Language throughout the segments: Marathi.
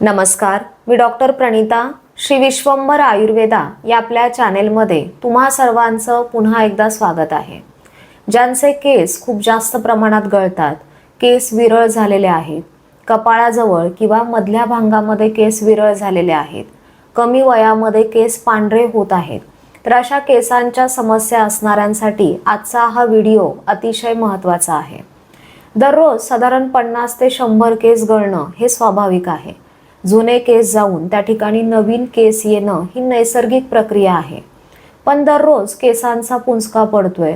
नमस्कार, मी डॉक्टर प्रणिता. श्री विश्वंभर आयुर्वेदा या आपल्या चॅनेलमध्ये तुम्हा सर्वांचं पुन्हा एकदा स्वागत आहे. ज्यांचे केस खूप जास्त प्रमाणात गळतात, केस विरळ झालेले आहेत, कपाळाजवळ किंवा मधल्या भागामध्ये केस विरळ झालेले आहेत, कमी वयामध्ये केस पांढरे होत आहेत, तर अशा केसांच्या समस्या असणाऱ्यांसाठी आजचा हा व्हिडिओ अतिशय महत्त्वाचा आहे. दररोज साधारण 50 ते 100 केस गळणं हे स्वाभाविक आहे. जुने केस जाऊन त्या ठिकाणी नवीन केस येणं ही नैसर्गिक प्रक्रिया आहे. पण दररोज केसांचा पुंजका पडतोय,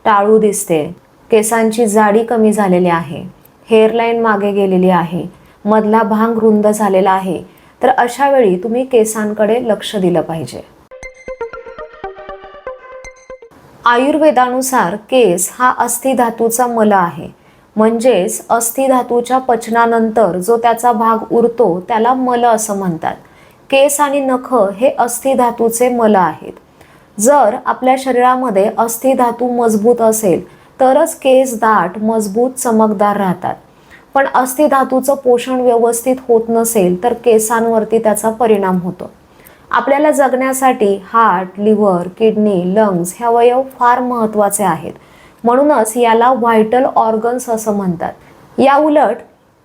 टाळू दिसते, केसांची जाडी कमी झालेली आहे, हेअरलाईन मागे गेलेली आहे, मधला भाग रुंद झालेला आहे, तर अशा वेळी तुम्ही केसांकडे लक्ष दिलं पाहिजे. आयुर्वेदानुसार केस हा अस्थिधातूचा मल आहे. म्हणजेच अस्थिधातूच्या पचनानंतर जो त्याचा भाग उरतो त्याला मल असं म्हणतात. केस आणि नख हे अस्थिधातूचे मल आहेत. जर आपल्या शरीरामध्ये अस्थिधातू मजबूत असेल तरच केस दाट, मजबूत, चमकदार राहतात. पण अस्थिधातूचं पोषण व्यवस्थित होत नसेल तर केसांवरती त्याचा परिणाम होतो. आपल्याला जगण्यासाठी हार्ट, लिव्हर, किडनी, लंग्स हे अवयव फार महत्त्वाचे आहेत. म्हणूनच याला व्हायटल ऑर्गन्स असं म्हणतात. या उलट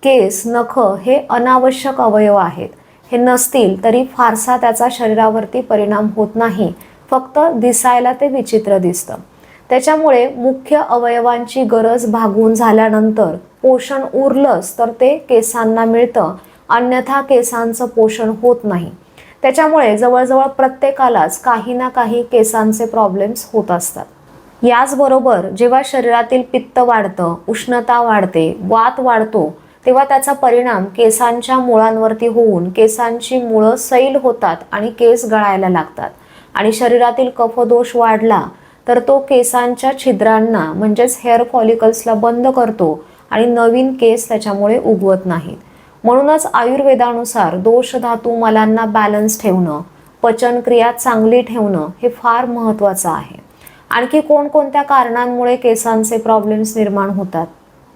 केस, नख हे अनावश्यक अवयव आहेत. हे नसतील तरी फारसा त्याचा शरीरावरती परिणाम होत नाही, फक्त दिसायला ते विचित्र दिसतं. त्याच्यामुळे मुख्य अवयवांची गरज भागवून झाल्यानंतर पोषण उरलंच तर ते केसांना मिळतं, अन्यथा केसांचं पोषण होत नाही. त्याच्यामुळे जवळजवळ प्रत्येकालाच काही ना काही केसांचे प्रॉब्लेम्स होत असतात. याचबरोबर जेव्हा शरीरातील पित्त वाढतं, उष्णता वाढते, वात वाढतो, तेव्हा त्याचा परिणाम केसांच्या मुळांवरती होऊन केसांची मुळं सैल होतात आणि केस गळायला लागतात. आणि शरीरातील कफदोष वाढला तर तो केसांच्या छिद्रांना म्हणजेच हेअर फॉलिकल्सला बंद करतो आणि नवीन केस त्याच्यामुळे उगवत नाहीत. म्हणूनच आयुर्वेदानुसार दोष धातू मलांना बॅलन्स ठेवणं, पचनक्रिया चांगली ठेवणं हे फार महत्त्वाचं आहे. आणखी कोणकोणत्या कारणांमुळे केसांचे प्रॉब्लेम्स निर्माण होतात?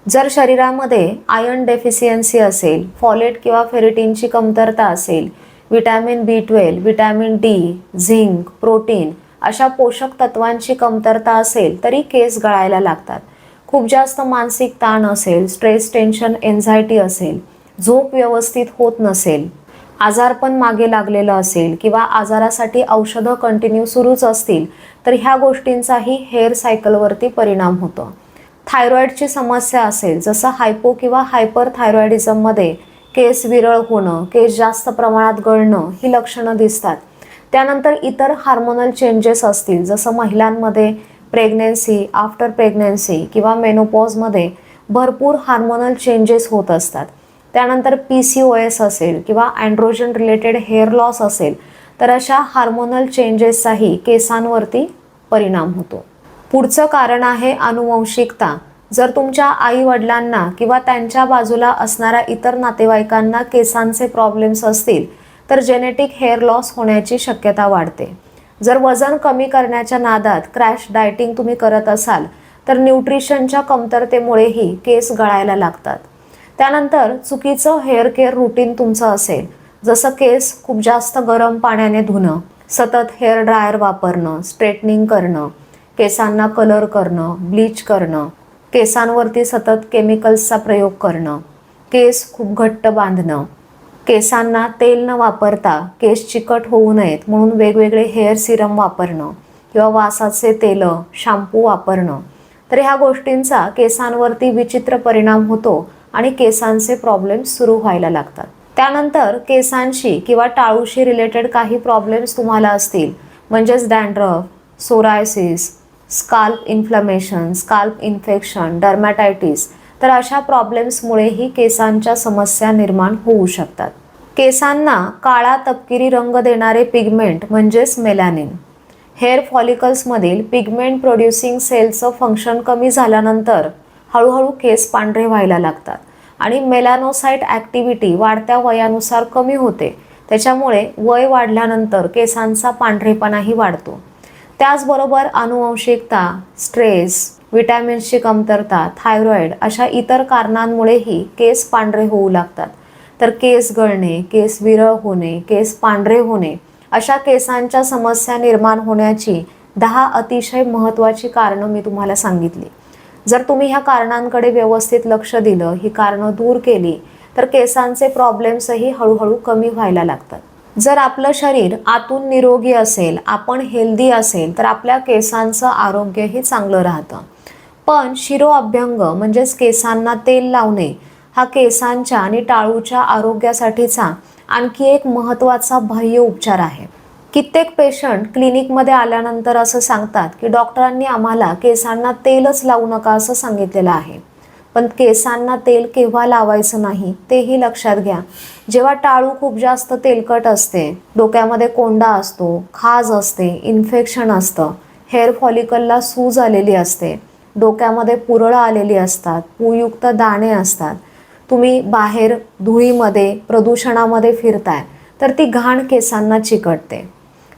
जर शरीरामध्ये आयर्न डेफिशियन्सी असेल, फॉलेट किंवा फेरिटिनची कमतरता असेल, vitamin B12, vitamin D, zinc, protein अशा पोषक तत्वांची कमतरता असेल तरी केस गळायला लागतात. खूप जास्त मानसिक ताण असेल, स्ट्रेस, टेन्शन, एन्झायटी असेल, झोप व्यवस्थित होत नसेल, आजारपण मागे लागलेलं असेल किंवा आजारासाठी औषधं कंटिन्यू सुरूच असतील तर ह्या गोष्टींचाही हेअर सायकलवरती परिणाम होतो. थायरॉईडची समस्या असेल, जसं हायपो किंवा हायपर थायरॉइडिझममध्ये केस विरळ होणं, केस जास्त प्रमाणात गळणं ही लक्षणं दिसतात. त्यानंतर इतर हार्मोनल चेंजेस असतील, जसं महिलांमध्ये प्रेग्नेन्सी, आफ्टर प्रेग्नेन्सी किंवा मेनोपॉजमध्ये भरपूर हार्मोनल चेंजेस होत असतात. त्यानंतर PCOS असेल किंवा अँड्रोजन रिलेटेड हेअर लॉस असेल तर अशा हार्मोनल चेंजेसचाही केसांवरती परिणाम होतो. पुढचं कारण आहे अनुवंशिकता. जर तुमच्या आई वडिलांना किंवा त्यांच्या बाजूला असणाऱ्या इतर नातेवाईकांना केसांचे प्रॉब्लेम्स असतील तर जेनेटिक हेअर लॉस होण्याची शक्यता वाढते. जर वजन कमी करण्याच्या नादात क्रॅश डायटिंग तुम्ही करत असाल तर न्यूट्रिशनच्या कमतरतेमुळेही केस गळायला लागतात. त्यानंतर चुकीचं हेअर केअर रुटीन तुमचं असेल, जसं केस खूप जास्त गरम पाण्याने धुणं, सतत हेअर ड्रायर वापरणं, स्ट्रेटनिंग करणं, केसांना कलर करणं, ब्लीच करणं, केसांवरती सतत केमिकल्सचा प्रयोग करणं, केस खूप घट्ट बांधणं, केसांना तेल न वापरता केस चिकट होऊ नयेत म्हणून वेगवेगळे हेअर सिरम वापरणं किंवा वासाचे तेलं, शॅम्पू वापरणं, तर ह्या गोष्टींचा केसांवरती विचित्र परिणाम होतो आणि केसांचे प्रॉब्लेम्स सुरू व्हायला लागतात. त्यानंतर केसांशी किंवा टाळूशी रिलेटेड काही प्रॉब्लेम्स तुम्हाला असतील, म्हणजेच dandruff, psoriasis, scalp inflammation, scalp infection, dermatitis, तर अशा प्रॉब्लेम्समुळेही केसांच्या समस्या निर्माण होऊ शकतात. केसांना काळा तपकिरी रंग देणारे पिगमेंट म्हणजेच मेलॅनिन. हेअर फॉलिकल्समधील पिगमेंट प्रोड्युसिंग सेलचं फंक्शन कमी झाल्यानंतर हळूहळू केस पांढरे व्हायला लागतात आणि मेलॅनोसाइट ॲक्टिव्हिटी वाढत्या वयानुसार कमी होते. त्याच्यामुळे वय वाढल्यानंतर केसांचा पांढरेपणाही वाढतो. त्याचबरोबर अनुवंशिकता, स्ट्रेस, विटॅमिन्सची कमतरता, थायरॉईड अशा इतर कारणांमुळेही केस पांढरे होऊ लागतात. तर केस गळणे, केस विरळ होणे, केस पांढरे होणे अशा केसांच्या समस्या निर्माण होण्याची 10 अतिशय महत्त्वाची कारणं मी तुम्हाला सांगितली. जर तुम्ही ह्या कारणांकडे व्यवस्थित लक्ष दिलं, ही कारणं दूर केली, तर केसांचे प्रॉब्लेम्सही हळूहळू कमी व्हायला लागतात. जर आपलं शरीर आतून निरोगी असेल, आपण हेल्दी असेल, तर आपल्या केसांचं आरोग्यही चांगलं राहतं. पण शिरोअभ्यंग म्हणजेच केसांना तेल लावणे हा केसांच्या आणि टाळूच्या आरोग्यासाठीचा आणखी एक महत्त्वाचा बाह्य उपचार आहे. कित्येक पेशंट क्लिनिकमध्ये आल्यानंतर असं सांगतात की डॉक्टरांनी आम्हाला केसांना तेलच लावू नका असं सांगितलेलं आहे. पण केसांना तेल केव्हा लावायचं नाही तेही लक्षात घ्या. जेव्हा टाळू खूप जास्त तेलकट असते, डोक्यामध्ये कोंडा असतो, खाज असते, इन्फेक्शन असतं, हेअर फॉलिकलला सूज आलेली असते, डोक्यामध्ये पुरळ आलेली असतात, पूयुक्त दाणे असतात, तुम्ही बाहेर धुळीमध्ये प्रदूषणामध्ये फिरताय तर ती घाण केसांना चिकटते.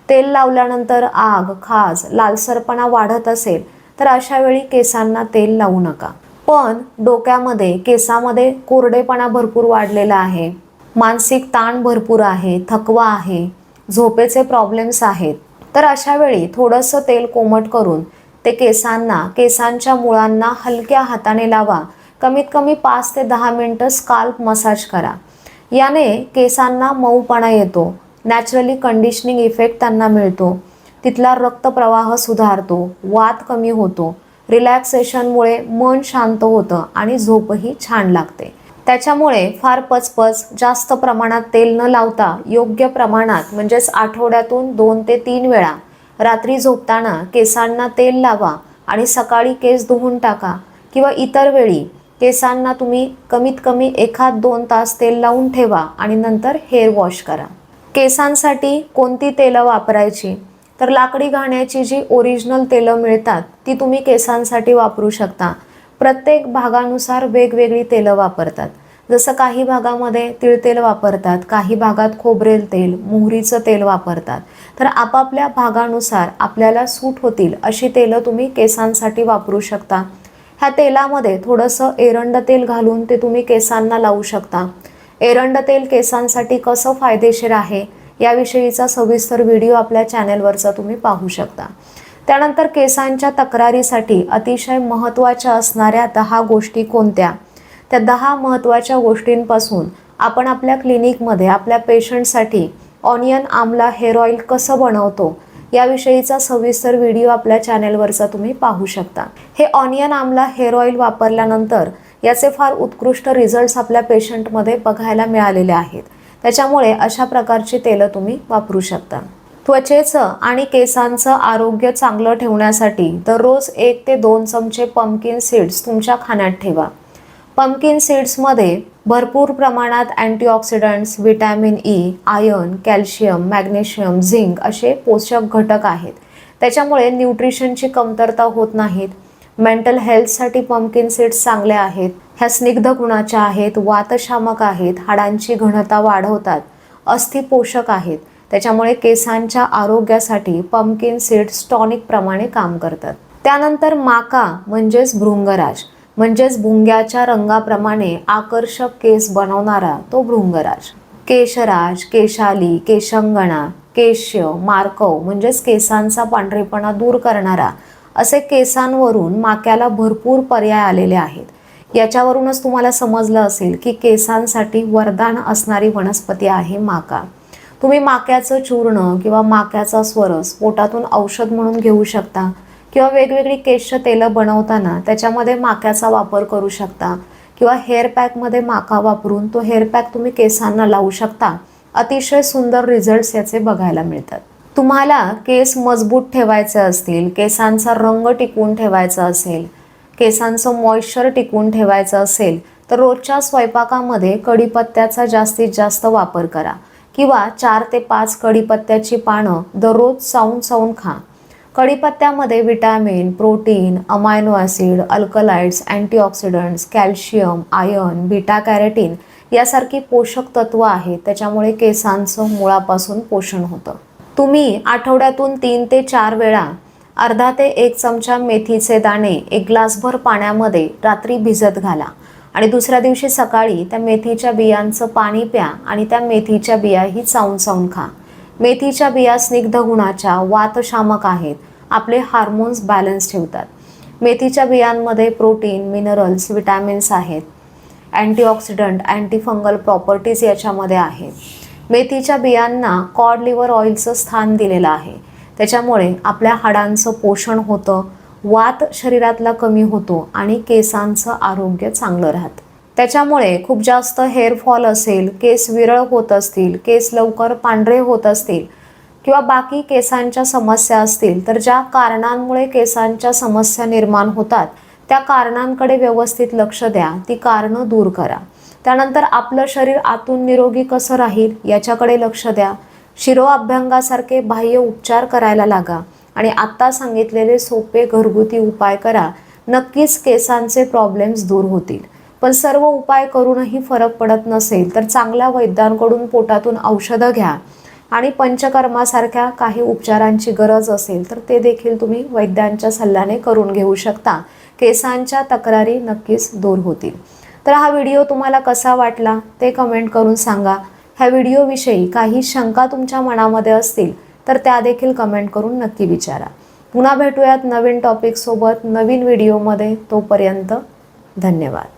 तेल लावल्यानंतर आग, खाज, लालसरपणा वाढत असेल तर अशा वेळी केसांना तेल लावू नका. पण डोक्यामध्ये, केसामध्ये कोरडेपणा भरपूर वाढलेला आहे, मानसिक ताण भरपूर आहे, थकवा आहे, झोपेचे प्रॉब्लेम्स आहेत, तर अशा वेळी थोडंसं तेल कोमट करून ते केसांच्या मुळांना हलक्या हाताने लावा. कमीत कमी 5 ते 10 मिनिटं स्काल्प मसाज करा. याने केसांना मऊपणा येतो, नॅचरली कंडिशनिंग इफेक्ट त्यांना मिळतो, तिथला रक्तप्रवाह सुधारतो, वात कमी होतो, रिलॅक्सेशनमुळे मन शांत होतं आणि झोपही छान लागते. त्याच्यामुळे फार पचपच, जास्त प्रमाणात तेल न लावता योग्य प्रमाणात म्हणजेच आठवड्यातून 2 ते 3 वेळा रात्री झोपताना केसांना तेल लावा आणि सकाळी केस धुवून टाका. किंवा इतर वेळी केसांना तुम्ही कमीत कमी 1-2 तास तेल लावून ठेवा आणि नंतर हेअर वॉश करा. केसांसाठी कोणती तेलं वापरायची, तर लाकडी घाण्याची जी ओरिजिनल तेलं मिळतात ती तुम्ही केसांसाठी वापरू शकता. प्रत्येक भागानुसार वेगवेगळी तेलं वापरतात. जसं काही भागामध्ये तिळतेल वापरतात, काही भागात खोबरेल तेल, मोहरीचं तेल वापरतात. तर आपापल्या भागानुसार आपल्याला सूट होतील अशी तेलं तुम्ही केसांसाठी वापरू शकता. ह्या तेलामध्ये थोडंसं एरंड तेल घालून ते तुम्ही केसांना लावू शकता. एरंड तेल केसांसाठी कसं फायदेशीर आहे याविषयीचा सविस्तर व्हिडिओ आपल्या चॅनेलवरचा तुम्ही पाहू शकता. त्यानंतर केसांच्या तक्रारीसाठी अतिशय महत्त्वाच्या असणाऱ्या 10 गोष्टी कोणत्या, त्या 10 महत्त्वाच्या गोष्टींपासून आपण आपल्या क्लिनिकमध्ये आपल्या पेशंटसाठी ऑनियन आमला हेअर ऑइल कसं बनवतो याविषयीचा सविस्तर व्हिडिओ आपल्या चॅनेलवरचा तुम्ही पाहू शकता. हे ऑनियन आमला हेअर ऑइल वापरल्यानंतर याचे फार उत्कृष्ट रिझल्ट्स आपल्या पेशंटमध्ये बघायला मिळालेले आहेत. त्याच्यामुळे अशा प्रकारची तेलं तुम्ही वापरू शकता. त्वचेचं आणि केसांचं आरोग्य चांगलं ठेवण्यासाठी दररोज 1 ते 2 चमचे पंपकिन सीड्स तुमच्या खाण्यात ठेवा. पंपकिन सीड्समध्ये भरपूर प्रमाणात antioxidants, vitamin E, iron, calcium, magnesium, zinc असे पोषक घटक आहेत. त्याच्यामुळे न्यूट्रिशनची कमतरता होत नाहीत. मेंटल हेल्थसाठी पंपकिन सीड्स चांगले आहेत. ह्या स्निग्ध गुणाच्या आहेत, वातशामक आहेत, हाडांची घनता वाढवतात, अस्थि पोषक आहेत. त्याच्यामुळे केसांच्या आरोग्यासाठी पंपकिन सीड्स टॉनिक प्रमाणे काम करतात. त्यानंतर माका म्हणजेच भृंगराज, म्हणजेच भुंग्याच्या रंगाप्रमाणे आकर्षक केस बनवणारा तो भृंगराज. केशराज, केशाली, केशंगणा, केश्य, मार्कव म्हणजेच केसांचा पांढरेपणा दूर करणारा असे केसांवरून माक्याला भरपूर पर्याय आलेले आहेत. याच्यावरूनच तुम्हाला समजलं असेल की केसांसाठी वरदान असणारी वनस्पती आहे माका. तुम्ही माक्याचं चूर्ण किंवा माक्याचा स्वरस पोटातून औषध म्हणून घेऊ शकता किंवा वेगवेगळी केश तेलं बनवताना त्याच्यामध्ये माक्याचा वापर करू शकता किंवा हेअर पॅकमध्ये माका वापरून तो हेअर पॅक तुम्ही केसांना लावू शकता. अतिशय सुंदर रिझल्ट्स याचे बघायला मिळतात. तुम्हाला केस मजबूत ठेवायचे असतील, केसांचा रंग टिकवून ठेवायचा असेल, केसांचं मॉइश्चर टिकवून ठेवायचं असेल तर रोजच्या स्वयंपाकामध्ये कढीपत्त्याचा जास्तीत जास्त वापर करा किंवा 4 ते 5 कढीपत्त्याची पानं दररोज चावून खा. कढीपत्त्यामध्ये vitamin, protein, amino acid, alkaloids, antioxidants, calcium, iron, beta carotene यासारखी पोषक तत्व आहेत. त्याच्यामुळे केसांचं मुळापासून पोषण होतं. तुम्ही आठवड्यातून 3 ते 4 वेळा अर्धा ते 1 चमचा मेथीचे दाणे 1 ग्लासभर पाण्यामध्ये रात्री भिजत घाला आणि दुसऱ्या दिवशी सकाळी त्या मेथीच्या बियांचं पाणी प्या आणि त्या मेथीच्या बियाही चावून चावून खा. मेथीच्या बिया स्निग्ध गुणाच्या, वातशामक आहेत, आपले हार्मोन्स बॅलन्स ठेवतात. मेथीच्या बियांमध्ये प्रोटीन, मिनरल्स, विटॅमिन्स आहेत. अँटीऑक्सिडंट, अँटीफंगल प्रॉपर्टीज याच्यामध्ये आहेत. मेथीच्या बियांना कॉड लिव्हर ऑइलचं स्थान दिलेलं आहे. त्याच्यामुळे आपल्या हाडांचं पोषण होतं, वात शरीरातला कमी होतो आणि केसांचं आरोग्य चांगलं राहतं. त्याच्यामुळे खूप जास्त हेअरफॉल असेल, केस विरळ होत असतील, केस लवकर पांढरे होत असतील किंवा बाकी केसांच्या समस्या असतील, तर ज्या कारणांमुळे केसांच्या समस्या निर्माण होतात त्या कारणांकडे व्यवस्थित लक्ष द्या, ती कारणं दूर करा. त्यानंतर आपलं शरीर आतून निरोगी कसं राहील याच्याकडे लक्ष द्या. शिरोअभ्यंगासारखे बाह्य उपचार करायला लागा आणि आत्ता सांगितलेले सोपे घरगुती उपाय करा. नक्कीच केसांचे प्रॉब्लेम्स दूर होतील. पण सर्व उपाय करूनही फरक पडत नसेल तर चांगल्या वैद्यांकडून पोटातून औषधं घ्या आणि पंचकर्मासारख्या काही उपचारांची गरज असेल तर ते देखील तुम्ही वैद्यांच्या सल्ल्याने करून घेऊ शकता. केसांच्या तक्रारी नक्कीच दूर होतील. तर हा व्हिडिओ तुम्हाला कसा वाटला ते कमेंट करून सांगा. ह्या व्हिडिओविषयी काही शंका तुमच्या मनामध्ये असतील तर त्या देखील कमेंट करून नक्की विचारा. पुन्हा भेटूयात नवीन टॉपिकसोबत नवीन व्हिडिओमध्ये. तोपर्यंत धन्यवाद.